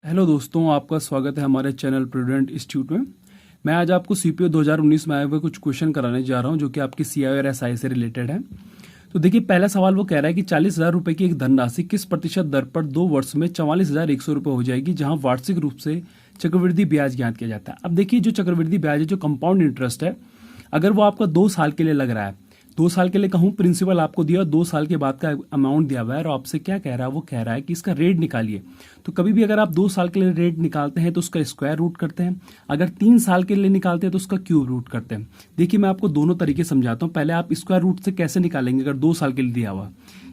Hello दोस्तों, आपका स्वागत है हमारे चैनल प्रूडेंट इंस्टीट्यूट में। मैं आज आपको सीपीओ 2019 में आए हुए कुछ क्वेश्चन कराने जा रहा हूं जो कि आपकी सीआई और एसआई से रिलेटेड है। तो देखिए, पहला सवाल वो कह रहा है कि 40,000 रुपए की एक धनराशि किस प्रतिशत दर पर 2 वर्ष में 44,100 रुपये हो जाएगी, जहां वार्षिक रूप से चक्रवृद्धि ब्याज ज्ञात किया जाता है। अब देखिए, जो चक्रवृद्धि ब्याज है, जो कंपाउंड इंटरेस्ट है, अगर वो आपका 2 साल के लिए लग रहा है, 2 साल के लिए कहूँ, प्रिंसिपल आपको दिया, 2 साल के बाद का अमाउंट दिया हुआ है, और आपसे क्या कह रहा है, वो कह रहा है कि इसका रेट निकालिए। तो कभी भी अगर आप 2 साल के लिए रेट निकालते हैं तो उसका स्क्वायर रूट करते हैं, अगर 3 साल के लिए निकालते हैं तो उसका क्यूब रूट करते हैं। देखिए, मैं आपको दोनों तरीके समझाता हूँ। पहले आप स्क्वायर रूट से कैसे निकालेंगे अगर 2 साल के लिए दिया हुआ।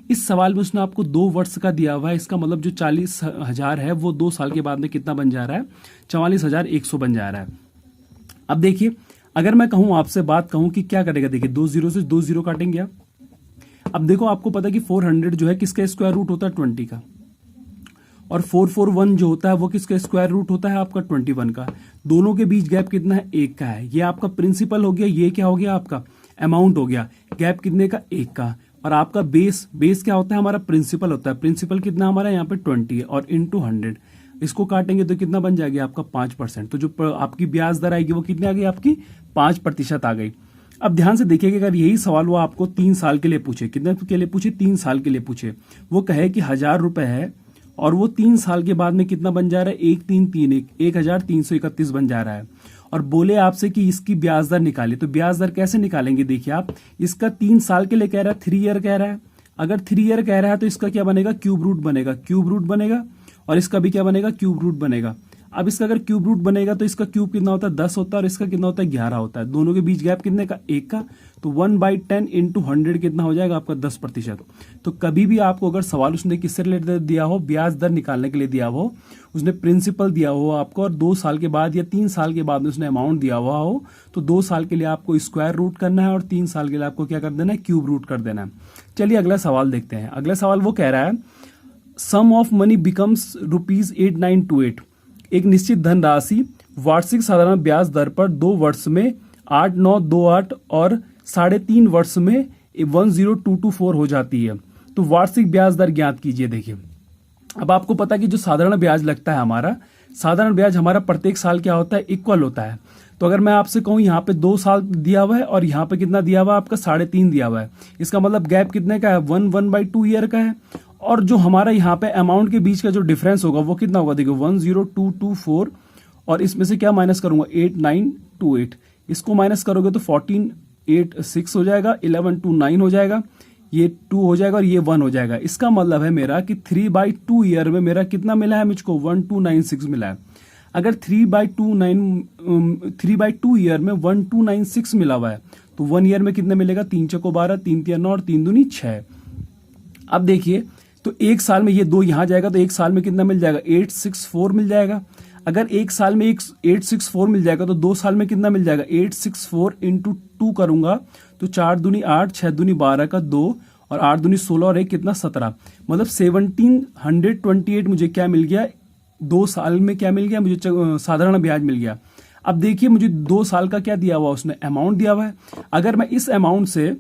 इस सवाल में उसने आपको 2 वर्ष का दिया हुआ है, इसका मतलब जो 40,000 है वो 2 साल के बाद में कितना बन जा रहा है, 44,100 बन जा रहा है। अब देखिए, अगर मैं कहूं, आपसे बात कहूं कि क्या करेगा, देखिए 2 जीरो से 2 जीरो काटेंगे आप। अब देखो, आपको पता है कि 400 जो है किसका स्क्वायर रूट होता है, 20 का, और 441 जो होता है वो किसका स्क्वायर रूट होता है, आपका 21 का। दोनों के बीच गैप कितना है, 1 का है। ये आपका प्रिंसिपल हो गया, ये क्या हो गया, आपका अमाउंट हो गया। गैप कितने का, 1 का। और आपका बेस क्या होता है, हमारा प्रिंसिपल होता है। प्रिंसिपल कितना हमारा यहाँ पे 20 है, और इंटू 100 इसको काटेंगे तो कितना बन जाएगी, आपका 5%। तो जो आपकी ब्याज दर आएगी वो कितनी आ गई, आपकी 5% आ गई। अब ध्यान से देखिएगा, अगर यही सवाल वो आपको 3 साल के लिए पूछे, कितने के लिए पूछे, 3 साल के लिए पूछे, वो कहे कि 1,000 रुपए है और वो 3 साल के बाद में कितना बन जा रहा है, 1,331 बन जा रहा है, और बोले आपसे कि इसकी ब्याज दर निकालिए। तो ब्याज दर कैसे निकालेंगे, देखिए आप, इसका 3 साल के लिए कह रहा है, 3 ईयर कह रहा है। अगर 3 ईयर कह रहा है तो इसका क्या बनेगा, क्यूब रूट बनेगा, और इसका भी क्या बनेगा, क्यूब रूट बनेगा। अब इसका अगर क्यूब रूट बनेगा तो इसका क्यूब कितना होता है, 10 होता है, और इसका कितना होता है, 11 होता है। दोनों के बीच गैप कितने का, 1 का। तो 1/10 इंटू 100 कितना हो जाएगा, आपका 10%। तो कभी भी आपको अगर सवाल उसने किससे रिलेटेड दिया हो, ब्याज दर निकालने के लिए दिया हो, उसने प्रिंसिपल दिया हो आपको, और 2 साल के बाद या 3 साल के बाद उसने अमाउंट दिया हुआ हो, तो 2 साल के लिए आपको स्क्वायर रूट करना है और 3 साल के लिए आपको क्या कर देना है, क्यूब रूट कर देना है। चलिए अगला सवाल देखते हैं। अगला सवाल वो कह रहा है, सम ऑफ मनी बिकम्स ₹8928। एक निश्चित धनराशि वार्षिक साधारण ब्याज दर पर 2 वर्ष में 8,928 और 3.5 वर्ष में 10,224 हो जाती है। तो वार्षिक ब्याज दर ज्ञात कीजिए। देखिए, अब आपको पता है कि जो साधारण ब्याज लगता है हमारा, साधारण ब्याज हमारा प्रत्येक साल क्या होता है, इक्वल होता है। तो अगर मैं आपसे कहूं, यहाँ पे 2 साल दिया हुआ है और यहाँ पे कितना दिया हुआ है, आपका 3.5 दिया हुआ है, इसका मतलब गैप कितने का है, 1/2 ईयर का है। और जो हमारा यहाँ पे अमाउंट के बीच का जो डिफरेंस होगा वो कितना होगा, देखो 10,224, और इसमें से क्या माइनस करूंगा, 8,928, इसको माइनस करोगे तो 14,806 हो जाएगा, 11,229 हो जाएगा, ये 2 हो जाएगा और ये 1 हो जाएगा। इसका मतलब है मेरा कि 3/2 ईयर में मेरा कितना मिला है मुझको, 1,296 मिला है। अगर 3/2 ईयर में 1,296 मिला हुआ है तो 1 ईयर में कितने मिलेगा, 3 चौको 12, 3 तिया 9 और 3 दूनी 6। अब देखिए, तो 1 साल में ये 2 यहां जाएगा तो 1 साल में कितना मिल जाएगा, 864 मिल जाएगा। अगर 1 साल में 864 मिल जाएगा तो 2 साल में कितना मिल जाएगा, 864 इंटू 2 करूंगा तो 4 दूनी 8, 6 दूनी 12 का 2, और 8 दूनी 16 और 1 कितना 17, मतलब 1728 मुझे क्या मिल गया, 2 साल में क्या मिल गया मुझे, साधारण ब्याज मिल गया। अब देखिए, मुझे 2 साल का क्या दिया हुआ, उसने अमाउंट दिया हुआ है। अगर मैं इस अमाउंट से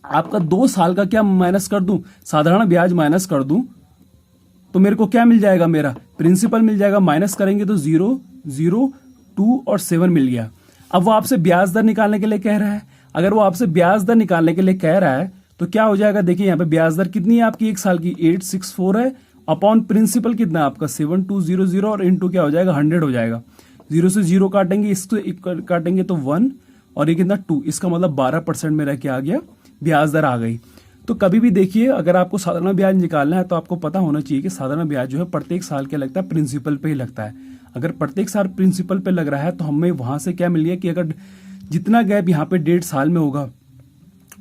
आपका 2 साल का क्या माइनस कर दूं, साधारण ब्याज माइनस कर दूं, तो मेरे को क्या मिल जाएगा, मेरा प्रिंसिपल मिल जाएगा। माइनस करेंगे तो 0, 0, 2 और 7 मिल गया। अब वो आपसे ब्याज दर निकालने के लिए कह रहा है। अगर वो आपसे ब्याज दर निकालने के लिए कह रहा है तो क्या हो जाएगा, देखिए यहाँ पे ब्याज दर कितनी है आपकी, 1 साल की 864 है, अपॉन प्रिंसिपल कितना है आपका 7200, और इंटू क्या हो जाएगा, 100 हो जाएगा। 0 से 0 काटेंगे, इसको काटेंगे तो 1, और ये कितना 2, इसका मतलब 12% मेरा क्या आ गया, ब्याज दर आ गई। तो कभी भी देखिए, अगर आपको साधारण ब्याज निकालना है तो आपको पता होना चाहिए कि साधारण ब्याज जो है प्रत्येक साल क्या लगता है, प्रिंसिपल पे ही लगता है। अगर प्रत्येक साल प्रिंसिपल पे लग रहा है तो हमें वहां से क्या मिल गया कि अगर जितना गैप यहाँ पे 1.5 साल में होगा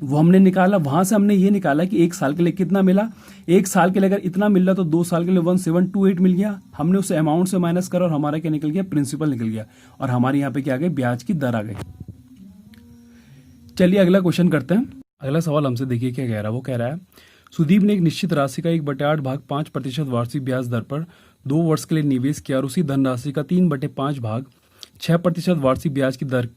वो हमने निकाला, वहां से हमने ये निकाला कि 1 साल के लिए कितना मिला। 1 साल के लिए अगर इतना मिल रहा तो 2 साल के लिए 1728 मिल गया। हमने उसे अमाउंट से माइनस करा और हमारा क्या निकल गया, प्रिंसिपल निकल गया, और हमारे यहाँ पे क्या आ गई, ब्याज की दर आ गई। चलिए अगला क्वेश्चन करते हैं। अगला सवाल हमसे देखिए क्या कह रहा है। वो कह रहा है, सुदीप ने एक निश्चित राशि का 1/8 भाग 5% वार्षिक ब्याज दर पर 2 वर्ष के लिए निवेश किया, और उसी धनराशि का 3/5 भाग 6% वार्षिक ब्याज की दर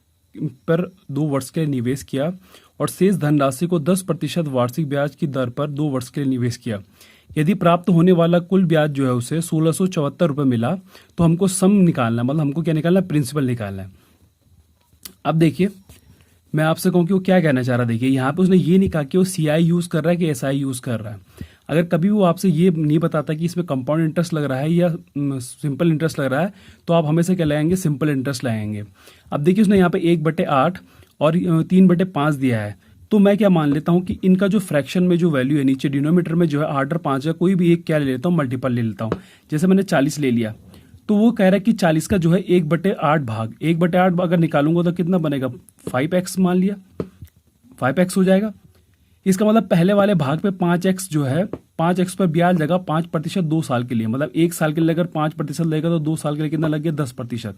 पर 2 वर्ष के लिए निवेश किया, और शेष धनराशि को 10% वार्षिक ब्याज की दर पर 2 वर्ष के लिए निवेश किया। यदि प्राप्त होने वाला कुल ब्याज जो है उसे 1674 रुपये मिला तो हमको सम निकालना है, मतलब हमको क्या निकालना है, प्रिंसिपल निकालना है। अब देखिए मैं आपसे कहूँ कि वो क्या कहना चाह रहा है। देखिए यहाँ पे उसने ये नहीं कहा कि वो CI यूज कर रहा है कि SI यूज कर रहा है। अगर कभी वो आपसे ये नहीं बताता कि इसमें कंपाउंड इंटरेस्ट लग रहा है या सिंपल इंटरेस्ट लग रहा है, तो आप हमेशा क्या लगाएंगे, सिंपल इंटरेस्ट लगाएंगे। अब देखिए उसने यहाँ पे 1/8 और 3/5 दिया है, तो मैं क्या मान लेता हूँ कि इनका जो फ्रैक्शन में जो वैल्यू है नीचे डिनोमीटर में जो है 8 और 5 का कोई भी एक क्या ले लेता हूँ, मल्टीपल ले लेता हूँ। जैसे मैंने 40 ले लिया, तो वो कह रहा है कि 40 का जो है 1/8 भाग 1/8 अगर निकालूंगा तो कितना बनेगा, 5x मान लिया, 5x हो जाएगा। इसका मतलब पहले वाले भाग पे 5x जो है, 5x पर ब्याज लगा 5% 2 साल के लिए, मतलब 1 साल के लिए अगर 5% लगेगा तो 2 साल के लिए कितना लग गया, 10%।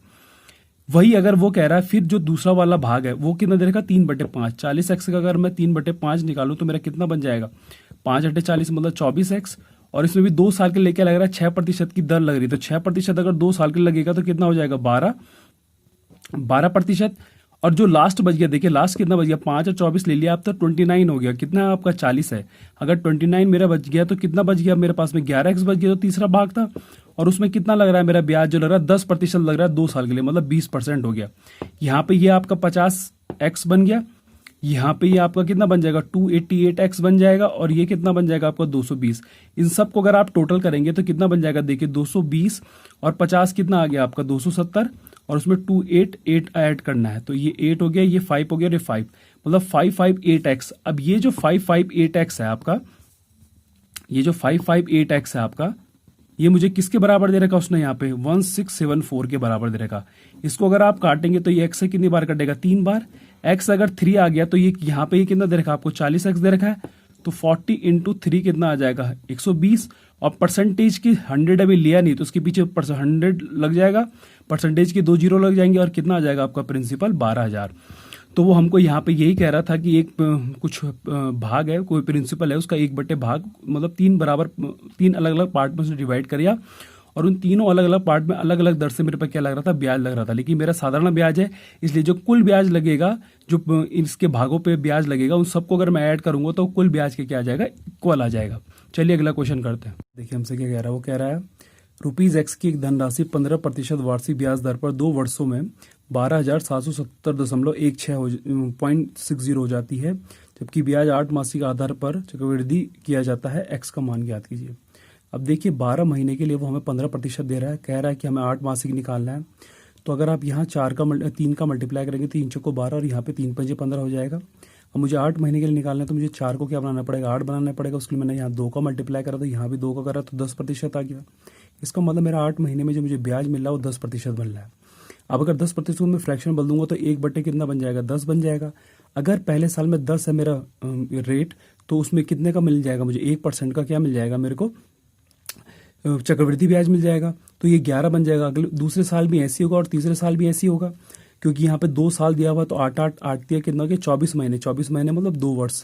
वही अगर वो कह रहा है फिर जो दूसरा वाला भाग है वो कितना दे रखा, 3/5। 40x का अगर मैं 3/5 निकालूं तो मेरा कितना बन जाएगा, 5/40 मतलब 24x। और इसमें भी 2 साल के लिए क्या लग रहा है, 6% की दर लग रही है, तो 6% अगर 2 साल के लिए लगेगा तो कितना हो जाएगा, 12%। और जो लास्ट बच गया, देखिए लास्ट कितना बच गया, 5 और 24 ले लिया आप तो 29 हो गया, कितना आपका 40 है। अगर 29 मेरा बच गया तो कितना बच गया मेरे पास में, 11x बच गया, तो तीसरा भाग था। और उसमें कितना लग रहा है मेरा ब्याज जो लग रहा है, 10% लग रहा है 2 साल के लिए, मतलब 20% हो गया। यहाँ पे ये आपका 50x बन गया, यहाँ पे ये आपका कितना बन जाएगा, 288x बन जाएगा, और ये कितना बन जाएगा आपका 220। इन सब को अगर आप टोटल करेंगे तो कितना बन जाएगा, देखिए 220 और 50 कितना आ गया आपका 270, और उसमें 288 ऐड करना है, तो ये 8 हो गया, ये 5 हो गया, ये 5, मतलब 558x। अब ये जो 558x है आपका, ये जो 558x है आपका, ये मुझे किसके बराबर दे रखा उसने, यहाँ पे 1674 के बराबर दे रखा। इसको अगर आप काटेंगे तो ये x से कितनी बार कटेगा, 3 बार। x अगर 3 आ गया तो ये यहाँ पे ये कितना दे रखा आपको, 40x दे रखा है, तो 40 × 3 कितना आ जाएगा, 120। और परसेंटेज की 100 अभी लिया नहीं तो उसके पीछे 100 लग जाएगा, परसेंटेज के 2 जीरो लग जाएंगे, और कितना आ जाएगा आपका प्रिंसिपल, 12,000। तो वो हमको यहाँ पे यही कह रहा था कि एक कुछ भाग है, कोई प्रिंसिपल है, उसका 1/8 भाग, मतलब 3 अलग अलग पार्ट में उसने डिवाइड किया, और उन तीनों अलग अलग पार्ट में अलग अलग दर से मेरे पे क्या लग रहा था, ब्याज लग रहा था। लेकिन मेरा साधारण ब्याज है, इसलिए जो कुल ब्याज लगेगा, जो इसके भागों पे ब्याज लगेगा, उन सबको अगर मैं ऐड करूंगा तो कुल ब्याज के क्या आ जाएगा, इक्वल आ जाएगा। चलिए अगला क्वेश्चन करते हैं। देखिए हमसे क्या कह रहा है, वो कह रहा है ₹X की एक धनराशि 15% वार्षिक ब्याज दर पर 2 वर्षों में 12,770.60 हो जाती है, जबकि ब्याज 8 मासिक आधार पर चक्रवृद्धि किया जाता है, x का मान ज्ञात कीजिए। अब देखिए 12 महीने के लिए वो हमें 15% दे रहा है, कह रहा है कि हमें 8 मासिक निकालना है। तो अगर आप यहाँ 3 का मल्टीप्लाई करेंगे, 3 चौको 12 और यहाँ पे 3 पंजे 15 हो जाएगा। अब मुझे 8 महीने के लिए निकालना है तो मुझे 4 को क्या बनाना पड़ेगा, 8 बनाना पड़ेगा। उसके लिए मैंने यहाँ 2 का मल्टीप्लाई करा तो यहाँ भी 2 का करा तो 10% आ गया। इसका मतलब मेरा 8 महीने में जो मुझे ब्याज मिल रहा है वो 10% बन रहा है। अब अगर 10% में फ्रैक्शन बदल दूंगा तो 1/, कितना बन जाएगा, 10 बन जाएगा। अगर पहले साल में 10 है मेरा रेट, तो उसमें कितने का मिल जाएगा मुझे, 1% का क्या मिल जाएगा मेरे को, चक्रवृद्धि ब्याज मिल जाएगा, तो ये 11 बन जाएगा। अगले दूसरे साल भी ऐसी होगा और तीसरे साल भी ऐसी होगा, क्योंकि यहाँ पे 2 साल दिया हुआ, तो 8 दिया कितना हो गया, 24 महीने, 24 महीने मतलब 2 वर्ष।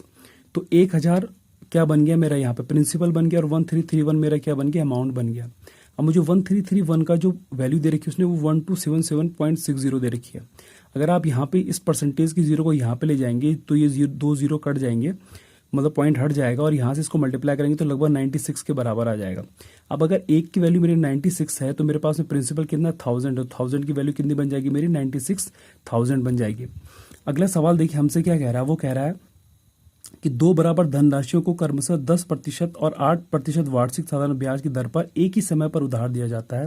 तो 1000 क्या बन गया मेरा, यहाँ पे प्रिंसिपल बन गया, और 1331 मेरा क्या बन गया, अमाउंट बन गया। अब मुझे 1331 का जो वैल्यू दे रखी है उसने वो 1277.60 दे रखी है। अगर आप यहाँ पे इस परसेंटेज की जीरो को यहाँ पे ले जाएंगे तो ये 2 जीरो कट जाएंगे, मतलब पॉइंट हट जाएगा, और यहाँ से इसको मल्टीप्लाई करेंगे तो लगभग 96 के बराबर आ जाएगा। अब अगर 1 की वैल्यू मेरी 96 है तो मेरे पास में प्रिंसिपल कितना, 1000 है, 1000 की वैल्यू कितनी बन जाएगी मेरी, 96,000 बन जाएगी। अगला सवाल देखिए हमसे क्या कह रहा है, वो कह रहा है कि 2 बराबर धनराशियों को क्रमशः 10% और 8% वार्षिक साधारण ब्याज की दर पर एक ही समय पर उधार दिया जाता है।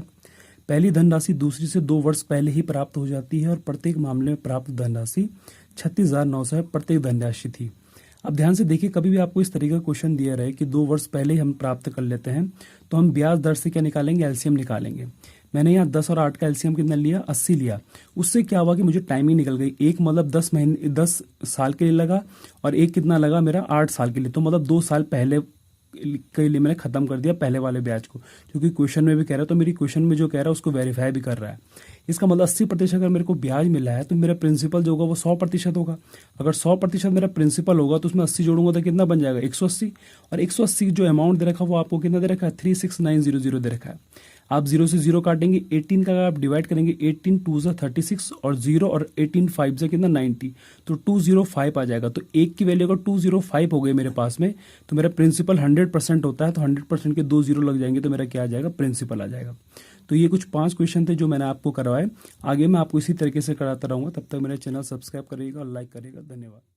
पहली धनराशि दूसरी से 2 वर्ष पहले ही प्राप्त हो जाती है, और प्रत्येक मामले में प्राप्त धनराशि 36,900 प्रत्येक धनराशि थी। अब ध्यान से देखिए, कभी भी आपको इस तरीके का क्वेश्चन दिया रहे कि 2 वर्ष पहले ही हम प्राप्त कर लेते हैं, तो हम ब्याज दर से क्या निकालेंगे, एलसीएम निकालेंगे। मैंने यहाँ 10 और 8 का एलसीएम कितना लिया, 80 लिया। उससे क्या हुआ कि मुझे टाइमिंग निकल गई, एक मतलब 10 साल के लिए लगा, और एक कितना लगा मेरा 8 साल के लिए, तो मतलब 2 साल पहले के लिए मैंने खत्म कर दिया पहले वाले ब्याज को, क्योंकि क्वेश्चन में भी कह रहा है, तो मेरी क्वेश्चन में जो कह रहा है उसको वेरीफाई भी कर रहा है। इसका मतलब 80% अगर मेरे को ब्याज मिला है तो मेरा प्रिंसिपल जो होगा वो 100% होगा। अगर 100% मेरा प्रिंसिपल होगा तो उसमें 80 जोड़ूंगा तो कितना बन जाएगा, 180। और 180 जो अमाउंट दे रखा है वो आपको कितना दे रखा है, 36,900 दे रखा है। आप 0 से 0 काटेंगे, 18 का आप डिवाइड करेंगे, 18 2 से 36 और 0 और 18 5 से कितना 90, तो 205 आ जाएगा। तो एक की वैल्यू अगर 205 हो गई मेरे पास में, तो मेरा प्रिंसिपल 100% होता है, तो 100% के 2 0 लग जाएंगे, तो मेरा क्या आ जाएगा, प्रिंसिपल आ जाएगा। तो ये कुछ 5 क्वेश्चन थे जो मैंने आपको करवाए। आगे मैं आपको इसी तरीके से कराता रहूँगा। तब तक मेरा चैनल सब्सक्राइब करिएगा और लाइक करिएगा। धन्यवाद।